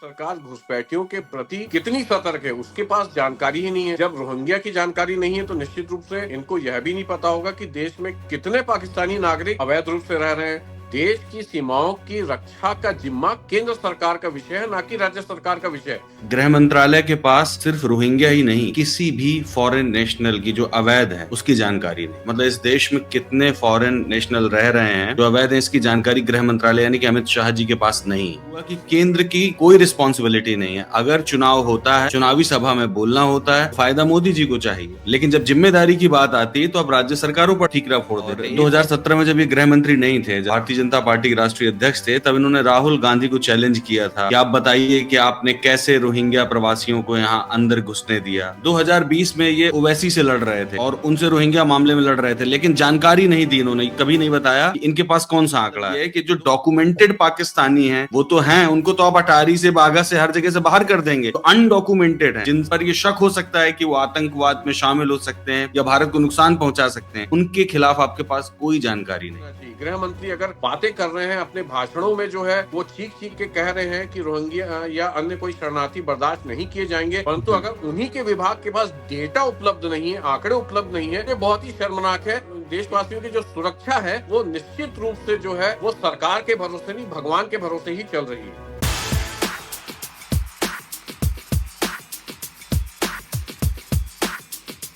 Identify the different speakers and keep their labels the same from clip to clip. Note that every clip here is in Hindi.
Speaker 1: सरकार घुसपैठियों के प्रति कितनी सतर्क है उसके पास जानकारी ही नहीं है। जब रोहिंग्या की जानकारी नहीं है तो निश्चित रूप से इनको यह भी नहीं पता होगा कि देश में कितने पाकिस्तानी नागरिक अवैध रूप से रह रहे हैं। देश की सीमाओं की रक्षा का जिम्मा केंद्र सरकार का विषय है, ना कि राज्य सरकार का विषय है।
Speaker 2: गृह मंत्रालय के पास सिर्फ रोहिंग्या ही नहीं, किसी भी फॉरेन नेशनल की जो अवैध है उसकी जानकारी नहीं। मतलब इस देश में कितने फॉरेन नेशनल रह रहे हैं जो अवैध है, इसकी जानकारी गृह मंत्रालय यानी कि अमित शाह जी के पास नहीं। हुआ कि केंद्र की कोई रिस्पॉन्सिबिलिटी नहीं है। अगर चुनाव होता है, चुनावी सभा में बोलना होता है, फायदा मोदी जी को चाहिए, लेकिन जब जिम्मेदारी की बात आती है तो अब राज्य सरकारों पर ठीकरा फोड़ देते हैं। 2017 में जब ये गृह मंत्री नहीं थे, भारतीय जनता पार्टी के राष्ट्रीय अध्यक्ष थे, तब इन्होंने राहुल गांधी को चैलेंज किया था कि आप बताइए कि आपने कैसे रोहिंग्या प्रवासियों को यहाँ अंदर घुसने दिया। 2020 में ये ओवैसी से लड़ रहे थे और उनसे रोहिंग्या मामले में लड़ रहे थे, लेकिन जानकारी नहीं दी इन्होंने। कभी नहीं बताया कि इनके पास कौन सा आंकड़ा है कि जो डॉक्यूमेंटेड पाकिस्तानी हैं वो तो हैं, उनको तो आप अटारी से, बागा से, हर जगह से बाहर कर देंगे। तो अनडॉक्यूमेंटेड हैं, जिन पर ये शक हो सकता है कि वो आतंकवाद में शामिल हो सकते हैं या भारत को नुकसान पहुंचा सकते हैं, उनके खिलाफ आपके पास कोई जानकारी नहीं।
Speaker 1: गृह मंत्री अगर बातें कर रहे हैं अपने भाषणों में, जो है वो चीख चीख के कह रहे हैं कि रोहिंग्या या अन्य कोई शरणार्थी बर्दाश्त नहीं किए जाएंगे, परंतु अगर उन्हीं के विभाग के पास डेटा उपलब्ध नहीं है, आंकड़े उपलब्ध नहीं है, तो बहुत ही शर्मनाक है। देशवासियों की जो सुरक्षा है वो निश्चित रूप से जो है वो सरकार के भरोसे नहीं, भगवान के भरोसे ही चल रही है।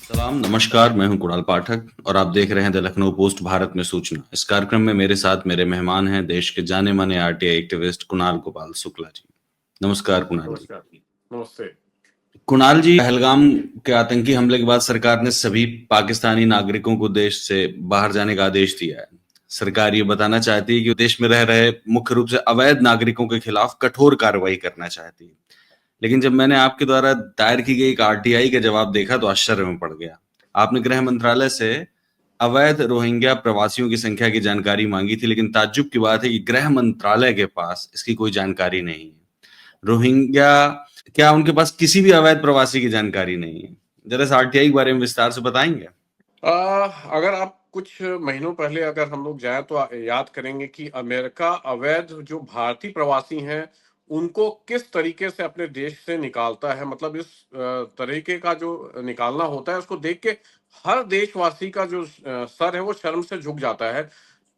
Speaker 2: सलाम, नमस्कार, मैं हूं कुणाल पाठक और आप देख रहे हैं द लखनऊ पोस्ट भारत में सूचना। इस कार्यक्रम में मेरे साथ मेरे मेहमान हैं देश के जाने माने आरटीआई एक्टिविस्ट कुणाल गोपाल शुक्ला जी। नमस्कार कुणाल जी।
Speaker 1: नमस्ते
Speaker 2: कुणाल जी, पहलगाम के आतंकी हमले के बाद सरकार ने सभी पाकिस्तानी नागरिकों को देश से बाहर जाने का आदेश दिया है। सरकार ये बताना चाहती है कि देश में रह रहे मुख्य रूप से अवैध नागरिकों के खिलाफ कठोर कार्रवाई करना चाहती है, लेकिन जब मैंने आपके द्वारा दायर की गई एक आरटीआई का जवाब देखा तो आश्चर्य में पड़ गया। आपने गृह मंत्रालय से अवैध रोहिंग्या प्रवासियों की संख्या की जानकारी मांगी थी, लेकिन ताज्जुब की बात है कि गृह मंत्रालय के पास इसकी कोई जानकारी नहीं है। रोहिंग्या, क्या उनके पास किसी भी अवैध प्रवासी की जानकारी नहीं है? जरा इस आरटीआई के बारे में विस्तार से बताएंगे?
Speaker 1: अगर आप कुछ महीनों पहले अगर हम लोग जाएं तो याद करेंगे कि अमेरिका अवैध जो भारतीय प्रवासी हैं उनको किस तरीके से अपने देश से निकालता है। मतलब इस तरीके का जो निकालना होता है उसको देख के हर देशवासी का जो सर है वो शर्म से झुक जाता है।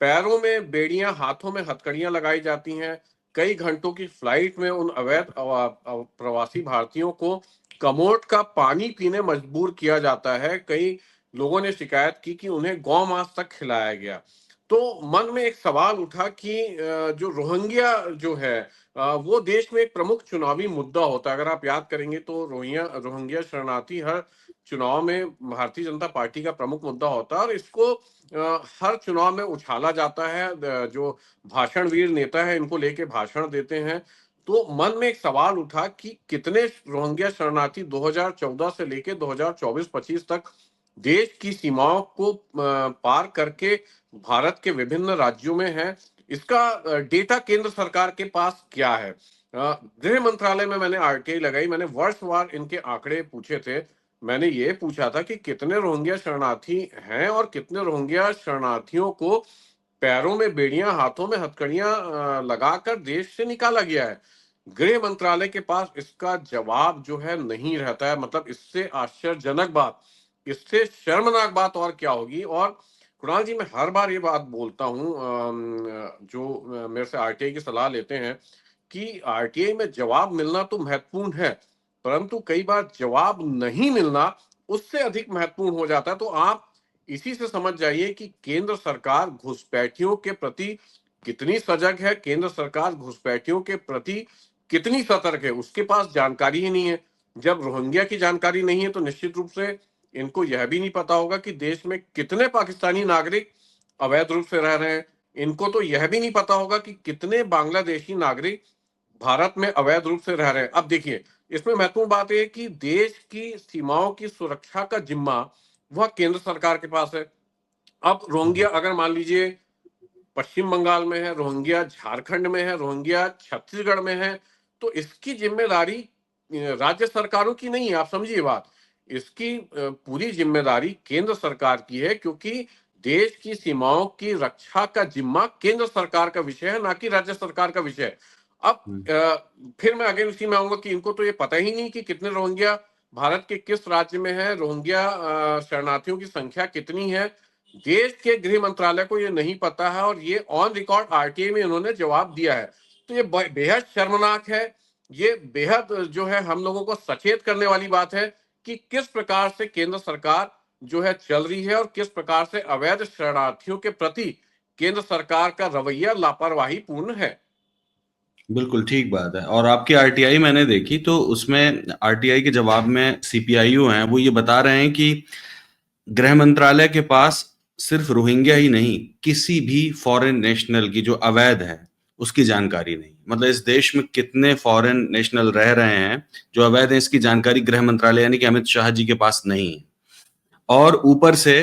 Speaker 1: पैरों में बेड़ियां, हाथों में हथकड़ियां लगाई जाती हैं। कई घंटों की फ्लाइट में उन अवैध प्रवासी भारतीयों को कमोड का पानी पीने मजबूर किया जाता है। कई लोगों ने शिकायत की कि उन्हें गौ मांस तक खिलाया गया। तो मन में एक सवाल उठा कि जो रोहिंग्या जो है वो देश में एक प्रमुख चुनावी मुद्दा होता है। अगर आप याद करेंगे तो रोहिंग्या शरणार्थी हर चुनाव में भारतीय जनता पार्टी का प्रमुख मुद्दा होता है और इसको हर चुनाव में उछाला जाता है। जो भाषणवीर नेता है इनको लेके भाषण देते हैं। तो मन में एक सवाल उठा कि कितने रोहिंग्या शरणार्थी 2014 से लेके 2024-25 तक देश की सीमाओं को पार करके भारत के विभिन्न राज्यों में है। इसका डेटा केंद्र सरकार के पास क्या है? गृह मंत्रालय में मैंने आरटीआई लगाई, मैंने वर्षवार इनके आंकड़े पूछे थे। मैंने ये पूछा था कि कितने रोहिंग्या शरणार्थी हैं और कितने रोहिंग्या शरणार्थियों को पैरों में बेड़ियां, हाथों में हथकड़ियां लगाकर देश से निकाला गया है। गृह मंत्रालय के पास इसका जवाब जो है नहीं रहता है। मतलब इससे आश्चर्यजनक बात, इससे शर्मनाक बात और क्या होगी। और कुणाल जी, मैं हर बार ये बात बोलता हूँ जो मेरे से आरटीआई की सलाह लेते हैं कि आरटीआई में जवाब मिलना तो महत्वपूर्ण है, परंतु कई बार जवाब नहीं मिलना उससे अधिक महत्वपूर्ण हो जाता है। तो आप इसी से समझ जाइए कि केंद्र सरकार घुसपैठियों के प्रति कितनी सजग है, केंद्र सरकार घुसपैठियों के प्रति कितनी सतर्क है उसके पास जानकारी ही नहीं है। जब रोहिंग्या की जानकारी नहीं है तो निश्चित रूप से इनको यह भी नहीं पता होगा कि देश में कितने पाकिस्तानी नागरिक अवैध रूप से रह रहे हैं। इनको तो यह भी नहीं पता होगा कि कितने बांग्लादेशी नागरिक भारत में अवैध रूप से रह रहे हैं। अब देखिए, इसमें महत्वपूर्ण बात यह है कि देश की सीमाओं की सुरक्षा का जिम्मा वह केंद्र सरकार के पास है। अब रोहिंग्या अगर मान लीजिए पश्चिम बंगाल में है, रोहिंग्या झारखंड में है, रोहिंग्या छत्तीसगढ़ में है, तो इसकी जिम्मेदारी राज्य सरकारों की नहीं है। आप समझिए बात, इसकी पूरी जिम्मेदारी केंद्र सरकार की है, क्योंकि देश की सीमाओं की रक्षा का जिम्मा केंद्र सरकार का विषय है, ना कि राज्य सरकार का विषय है। अब फिर मैं अगेन उसी में आऊंगा कि इनको तो ये पता ही नहीं कि कितने रोहिंग्या भारत के किस राज्य में है, रोहिंग्या शरणार्थियों की संख्या कितनी है। देश के गृह मंत्रालय को ये नहीं पता है और ये ऑन रिकॉर्ड आरटीआई में इन्होंने जवाब दिया है। तो ये बेहद शर्मनाक है। ये बेहद जो है हम लोगों को सचेत करने वाली बात है कि किस प्रकार से केंद्र सरकार जो है चल रही है और किस प्रकार से अवैध शरणार्थियों के प्रति केंद्र सरकार का रवैया लापरवाही पूर्ण है।
Speaker 2: बिल्कुल ठीक बात है। और आपकी आरटीआई मैंने देखी तो उसमें आरटीआई के जवाब में सीपीआईयू हैं, वो ये बता रहे हैं कि गृह मंत्रालय के पास सिर्फ रोहिंग्या ही नहीं, किसी भी फॉरेन नेशनल की जो अवैध है उसकी जानकारी नहीं। मतलब इस देश में कितने फॉरेन नेशनल रह रहे हैं जो अवैध है, इसकी जानकारी गृह मंत्रालय यानी कि अमित शाह जी के पास नहीं है। और ऊपर से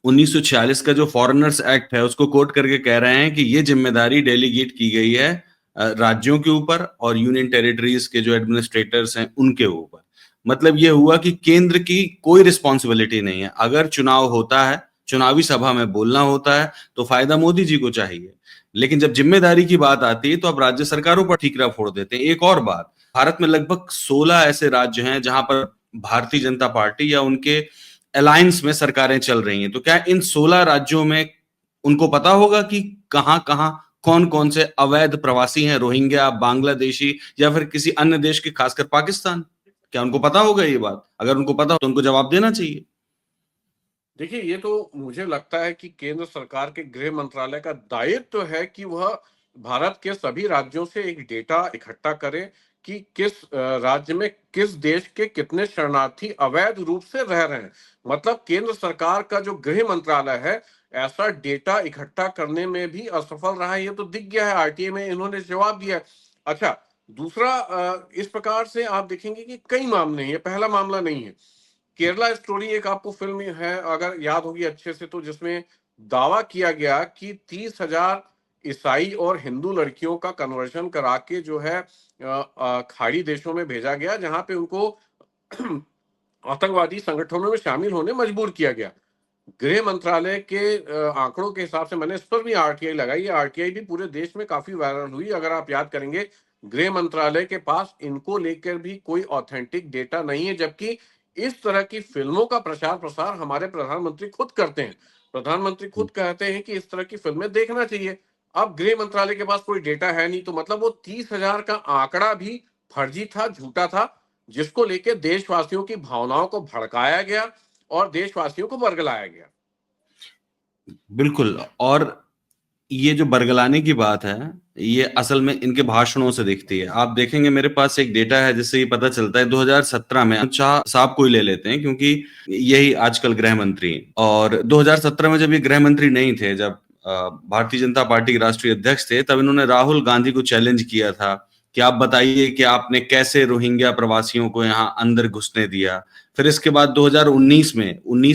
Speaker 2: 1946 का जो फॉरेनर्स एक्ट है उसको कोट करके कह रहे हैं कि ये जिम्मेदारी डेलीगेट की गई है राज्यों के ऊपर और यूनियन टेरिटरीज के जो एडमिनिस्ट्रेटर्स हैं उनके ऊपर। मतलब ये हुआ कि केंद्र की कोई रिस्पॉन्सिबिलिटी नहीं है। अगर चुनाव होता है, चुनावी सभा में बोलना होता है तो फायदा मोदी जी को चाहिए, लेकिन जब जिम्मेदारी की बात आती है तो अब राज्य सरकारों पर ठीकरा फोड़ देते हैं। एक और बात, भारत में लगभग 16 ऐसे राज्य हैं जहां पर भारतीय जनता पार्टी या उनके अलायंस में सरकारें चल रही हैं। तो क्या इन 16 राज्यों में उनको पता होगा कि कहां कहां कौन कौन से अवैध प्रवासी हैं, रोहिंग्या, बांग्लादेशी या फिर किसी अन्य देश के, खासकर पाकिस्तान? क्या उनको पता होगा ये बात? अगर उनको पता हो तो उनको जवाब देना चाहिए।
Speaker 1: देखिए, ये तो मुझे लगता है कि केंद्र सरकार के गृह मंत्रालय का दायित्व है कि वह भारत के सभी राज्यों से एक डेटा इकट्ठा करे कि किस राज्य में किस देश के कितने शरणार्थी अवैध रूप से रह रहे हैं। मतलब केंद्र सरकार का जो गृह मंत्रालय है, ऐसा डेटा इकट्ठा करने में भी असफल रहा है। ये तो दिख गया है, आरटीआई में इन्होंने जवाब दिया है। अच्छा, दूसरा, इस प्रकार से आप देखेंगे कि कई मामले हैं, ये पहला मामला नहीं है। केरला स्टोरी एक आपको फिल्म है, अगर याद होगी अच्छे से, तो जिसमें दावा किया गया कि 30,000 ईसाई और हिंदू लड़कियों का कन्वर्शन करा के जो है खाड़ी देशों में भेजा गया, जहां पे उनको आतंकवादी संगठनों में शामिल होने मजबूर किया गया। गृह मंत्रालय के आंकड़ों के हिसाब से, मैंने इस पर भी आरटीआई लगाई, आरटीआई भी पूरे देश में काफी वायरल हुई। अगर आप याद करेंगे, गृह मंत्रालय के पास इनको लेकर भी कोई ऑथेंटिक डेटा नहीं है, जबकि इस तरह की फिल्मों का प्रचार प्रसार हमारे प्रधानमंत्री खुद करते हैं। प्रधानमंत्री खुद कहते हैं कि इस तरह की फिल्में देखना चाहिए। अब गृह मंत्रालय के पास कोई डेटा है नहीं, तो मतलब वो 30,000 का आंकड़ा भी फर्जी था, झूठा था, जिसको लेकर देशवासियों की भावनाओं को भड़काया गया और देशवासियों को बरगलाया गया।
Speaker 2: बिल्कुल। और ये जो बरगलाने की बात है, ये असल में इनके भाषणों से दिखती है। आप देखेंगे, मेरे पास एक डेटा है जिससे ये पता चलता है। 2017 में, अमित शाह साहब को ही ले लेते हैं क्योंकि यही आजकल गृह मंत्री हैं। और 2017 में जब ये गृह मंत्री नहीं थे, जब भारतीय जनता पार्टी के राष्ट्रीय अध्यक्ष थे, तब इन्होंने राहुल गांधी को चैलेंज किया था कि आप बताइए कि आपने कैसे रोहिंग्या प्रवासियों को यहाँ अंदर घुसने दिया। फिर इसके बाद 2019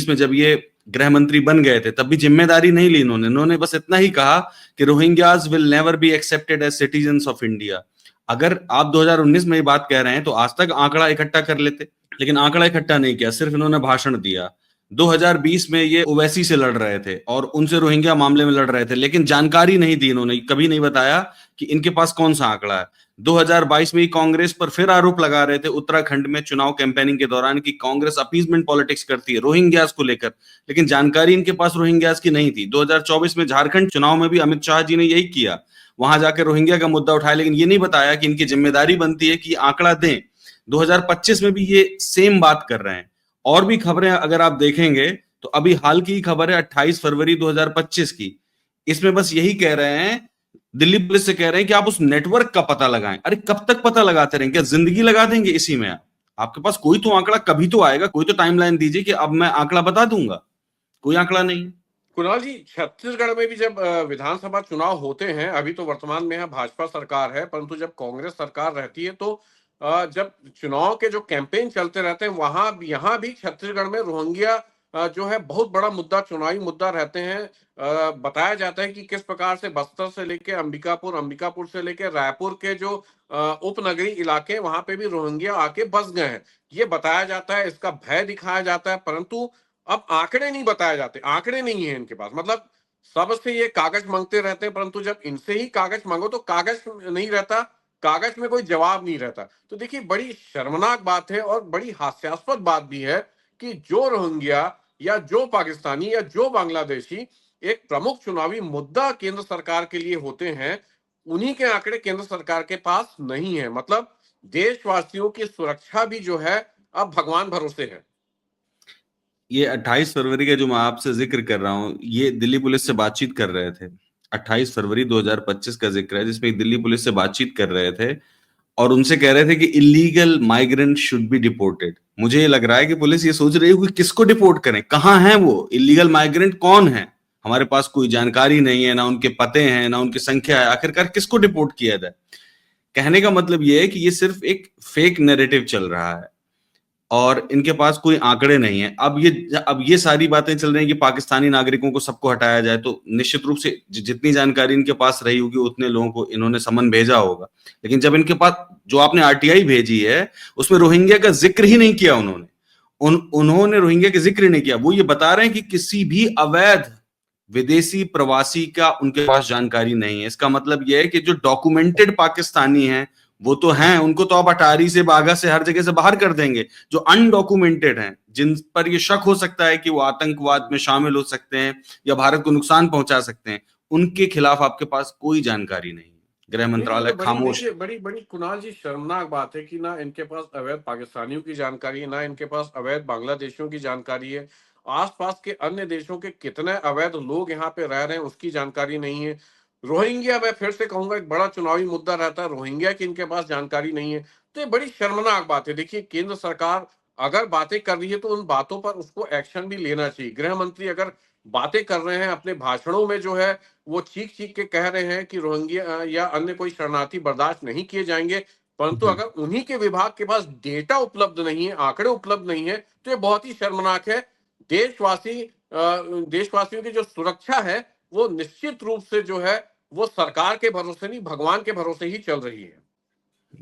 Speaker 2: में जब ये गृह मंत्री बन गए थे, तब भी जिम्मेदारी नहीं ली इन्होंने बस इतना ही कहा कि Rohingyas will never be accepted as citizens of India. अगर आप 2019 में ये बात कह रहे हैं तो आज तक आंकड़ा इकट्ठा कर लेते, लेकिन आंकड़ा इकट्ठा नहीं किया, सिर्फ इन्होंने भाषण दिया। 2020 में ये ओवैसी से लड़ रहे थे और उनसे रोहिंग्या मामले में लड़ रहे थे, लेकिन जानकारी नहीं दी इन्होंने, कभी नहीं बताया कि इनके पास कौन सा आंकड़ा है। 2022 में कांग्रेस पर फिर आरोप लगा रहे थे उत्तराखंड में चुनाव कैंपेनिंग के दौरान कि कांग्रेस अपीजमेंट पॉलिटिक्स करती है रोहिंग्यास को लेकर, लेकिन जानकारी इनके पास रोहिंग्यास की नहीं थी। 2024 में झारखंड चुनाव में भी अमित शाह जी ने यही किया, वहां जाकर रोहिंग्या का मुद्दा उठाया, लेकिन ये नहीं बताया कि इनकी जिम्मेदारी बनती है कि आंकड़ा दें। 2025 में भी ये सेम बात कर रहे हैं। और भी खबरें अगर आप देखेंगे तो अभी हाल की खबर है 28 फरवरी 2025 की, इसमें बस यही कह रहे हैं, दिल्ली पुलिस से कह रहे हैं कि आप उस नेटवर्क का पता लगाएं। अरे कब तक पता लगाते रहेंगे? क्या जिंदगी लगा देंगे इसी में? आपके पास कोई तो आंकड़ा कभी तो आएगा, कोई तो टाइमलाइन दीजिए कि अब मैं आंकड़ा बता दूंगा। कोई आंकड़ा नहीं।
Speaker 1: कुणाल जी, छत्तीसगढ़ में भी जब विधानसभा चुनाव होते हैं, अभी तो वर्तमान में है भाजपा सरकार है, परंतु जब कांग्रेस सरकार रहती है तो जब चुनाव के जो कैंपेन चलते रहते हैं, वहां यहाँ भी छत्तीसगढ़ में रोहिंग्या जो है बहुत बड़ा मुद्दा, चुनावी मुद्दा रहते हैं। बताया जाता है कि किस प्रकार से बस्तर से लेके अंबिकापुर, अंबिकापुर से लेके रायपुर के जो उपनगरीय इलाके, वहां पे भी रोहिंग्या आके बस गए हैं। ये बताया जाता है, इसका भय दिखाया जाता है, परंतु अब आंकड़े नहीं बताए जाते, आंकड़े नहीं है इनके पास। मतलब सबसे ये कागज मांगते रहते हैं, परंतु जब इनसे ही कागज मांगो तो कागज नहीं रहता, कागज में कोई जवाब नहीं रहता। तो देखिए बड़ी शर्मनाक बात है और बड़ी हास्यास्पद बात भी है कि जो रोहिंग्या या जो पाकिस्तानी या जो बांग्लादेशी एक प्रमुख चुनावी मुद्दा केंद्र सरकार के लिए होते हैं, उन्हीं के आंकड़े केंद्र सरकार के पास नहीं है। मतलब देशवासियों की सुरक्षा भी जो है अब भगवान भरोसे है।
Speaker 2: ये 28 फरवरी का जो मैं आपसे जिक्र कर रहा हूँ, ये दिल्ली पुलिस से बातचीत कर रहे थे। 28 फरवरी 2025 का जिक्र है, जिसमें दिल्ली पुलिस से बातचीत कर रहे थे और उनसे कह रहे थे कि illegal migrant should be deported. मुझे ये लग रहा है कि पुलिस ये सोच रही है कि किसको डिपोर्ट करें, कहाँ हैं वो इलीगल माइग्रेंट, कौन है। हमारे पास कोई जानकारी नहीं है, ना उनके पते हैं, ना उनकी संख्या है, आखिरकार किसको डिपोर्ट किया जाए। कहने का मतलब ये है कि ये सिर्फ एक फेक नैरेटिव चल रहा है और इनके पास कोई आंकड़े नहीं है। अब ये सारी बातें चल रही हैं कि पाकिस्तानी नागरिकों को सबको हटाया जाए, तो निश्चित रूप से जितनी जानकारी इनके पास रही होगी उतने लोगों को इन्होंने समन भेजा होगा। लेकिन जब इनके पास जो आपने आरटीआई भेजी है उसमें रोहिंग्या का जिक्र ही नहीं किया उन्होंने। उन्होंने रोहिंग्या का जिक्र नहीं किया। वो ये बता रहे हैं कि किसी भी अवैध विदेशी प्रवासी का उनके पास जानकारी नहीं है। इसका मतलब यह है कि जो डॉक्यूमेंटेड पाकिस्तानी हैं वो तो हैं, उनको तो आप अटारी से, बाघा से, हर जगह से बाहर कर देंगे। जो अनडॉक्यूमेंटेड हैं, जिन पर ये शक हो सकता है कि वो आतंकवाद में शामिल हो सकते हैं या भारत को नुकसान पहुंचा सकते हैं, उनके खिलाफ आपके पास कोई जानकारी नहीं है। गृह
Speaker 1: नहीं,
Speaker 2: मंत्रालय
Speaker 1: तो बड़ी
Speaker 2: खामोश
Speaker 1: देखिए
Speaker 2: है।
Speaker 1: बड़ी बड़ी कुणाल जी शर्मनाक बात है कि ना इनके पास अवैध पाकिस्तानियों की जानकारी है, ना इनके पास अवैध बांग्लादेशियों की जानकारी है। आसपास के अन्य देशों के कितने अवैध लोग यहाँ पे रह रहे हैं उसकी जानकारी नहीं है। रोहिंग्या, मैं फिर से कहूंगा, एक बड़ा चुनावी मुद्दा रहता है, रोहिंग्या की इनके पास जानकारी नहीं है। तो ये बड़ी शर्मनाक बात है। देखिए केंद्र सरकार अगर बातें कर रही है तो उन बातों पर उसको एक्शन भी लेना चाहिए। गृह मंत्री अगर बातें कर रहे हैं अपने भाषणों में, जो है वो चीख चीख के कह रहे हैं कि रोहिंग्या या अन्य कोई शरणार्थी बर्दाश्त नहीं किए जाएंगे, परंतु अगर उन्हीं के विभाग के पास डेटा उपलब्ध नहीं है, आंकड़े उपलब्ध नहीं है, तो ये बहुत ही शर्मनाक है। देशवासियों की जो सुरक्षा है वो निश्चित रूप से जो है वो सरकार के भरोसे नहीं, भगवान के भरोसे ही चल रही है।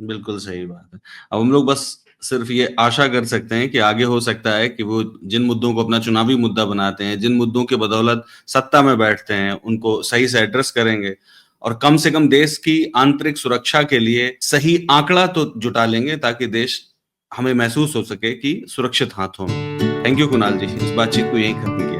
Speaker 2: बिल्कुल सही बात है। अब हम लोग बस सिर्फ ये आशा कर सकते हैं कि आगे हो सकता है कि वो जिन मुद्दों को अपना चुनावी मुद्दा बनाते हैं, जिन मुद्दों के बदौलत सत्ता में बैठते हैं, उनको सही से एड्रेस करेंगे और कम से कम देश की आंतरिक सुरक्षा के लिए सही आंकड़ा तो जुटा लेंगे, ताकि देश हमें महसूस हो सके कि सुरक्षित हाथों में। थैंक यू कुणाल जी, इस बातचीत को यहीं खत्म किया।